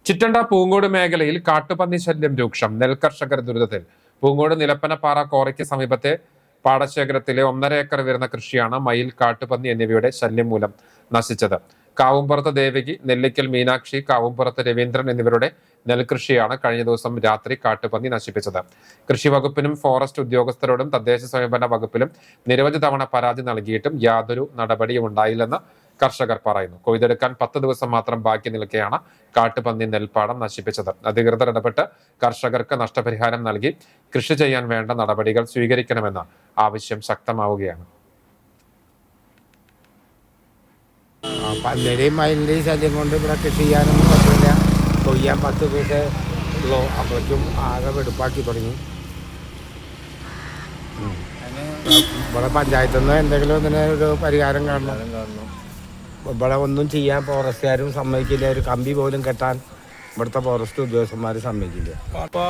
ചിറ്റണ്ട പൂങ്കോട് മേഖലയിൽ കാട്ടുപന്നി ശല്യം രൂക്ഷം. നെൽകർഷകർ ദുരിതത്തിൽ. പൂങ്കോട് നിലപ്പനപ്പാറ കോറയ്ക്ക് സമീപത്തെ പാടശേഖരത്തിലെ 1.5 ഏക്കർ വരുന്ന കൃഷിയാണ് മയിൽ, കാട്ടുപന്നി എന്നിവയുടെ ശല്യം മൂലം നശിച്ചത്. കാവുംപുറത്ത് ദേവകി, നെല്ലിക്കൽ മീനാക്ഷി, കാവുംപുറത്ത് രവീന്ദ്രൻ എന്നിവരുടെ നെൽകൃഷിയാണ് കഴിഞ്ഞ ദിവസം രാത്രി കാട്ടുപന്നി നശിപ്പിച്ചത്. കൃഷി വകുപ്പിനും ഫോറസ്റ്റ് ഉദ്യോഗസ്ഥരോടും തദ്ദേശ സ്വയംഭരണ വകുപ്പിലും നിരവധി തവണ പരാതി നൽകിയിട്ടും യാതൊരു നടപടിയും ഉണ്ടായില്ലെന്ന് കർഷകർ പറയുന്നു. കൊയ്തെടുക്കാൻ 10 ദിവസം മാത്രം ബാക്കി നിൽക്കെയാണ് കാട്ടുപന്നി നെൽപ്പാടം നശിപ്പിച്ചത്. അധികൃതർ ഇടപെട്ട് കർഷകർക്ക് നഷ്ടപരിഹാരം നൽകി കൃഷി ചെയ്യാൻ വേണ്ട നടപടികൾ സ്വീകരിക്കണമെന്ന ആവശ്യം ശക്തമാവുകയാണ്. പന്നിയുടെയും മയിലിൻ്റെയും ശല്യം കൊണ്ട് ഇവിടെ കൃഷി ചെയ്യാനൊന്നും പറ്റില്ല. കൊയ്യാൻ 10 ദിവസമേ ഉള്ളൂ. അപ്പോഴേക്കും ആകെ വെടുപ്പാക്കി തുടങ്ങി. ഇവിടെ പഞ്ചായത്തിൽ നിന്ന് എന്തെങ്കിലും ഇതിനൊരു പരിഹാരം കാണണം. ഇവിടെ ഒന്നും ചെയ്യാൻ ഫോറസ്റ്റുകാരും സമ്മതിക്കില്ല. ഒരു കമ്പി പോലും കെട്ടാൻ ഇവിടുത്തെ ഫോറസ്റ്റ് ഉദ്യോഗസ്ഥന്മാർ സമ്മതിക്കില്ല. അപ്പോൾ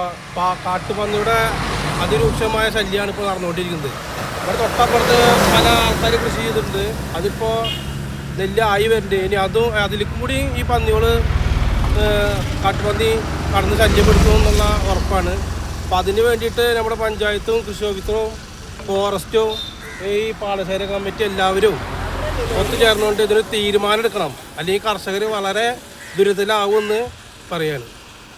കാട്ടുപന്നിയുടെ അതിരൂക്ഷമായ ശല്യമാണ് ഇപ്പോൾ നടന്നുകൊണ്ടിരിക്കുന്നത്. ഇവിടെ തൊട്ടപ്പുറത്ത് പല ആൾക്കാർ കൃഷി ചെയ്തിട്ടുണ്ട്. അതിപ്പോൾ നെല്ലായി വരുന്നുണ്ട്. ഇനി അതിലും കൂടി ഈ പന്നികൾ കാട്ടുപന്നി കടന്ന് ശല്യപ്പെടുത്തും എന്നുള്ള ഉറപ്പാണ്. അപ്പം അതിന് വേണ്ടിയിട്ട് നമ്മുടെ പഞ്ചായത്തും കൃഷി ഓഫീസറും ഫോറസ്റ്റും ഈ പാടശേഖര കമ്മിറ്റി എല്ലാവരും ഒത്തുചേർന്നുകൊണ്ട് ഇതിന് തീരുമാനം എടുക്കണം. അല്ലെങ്കിൽ കർഷകർ വളരെ ദുരിതത്തിലാവുമെന്ന് പറയാണ്.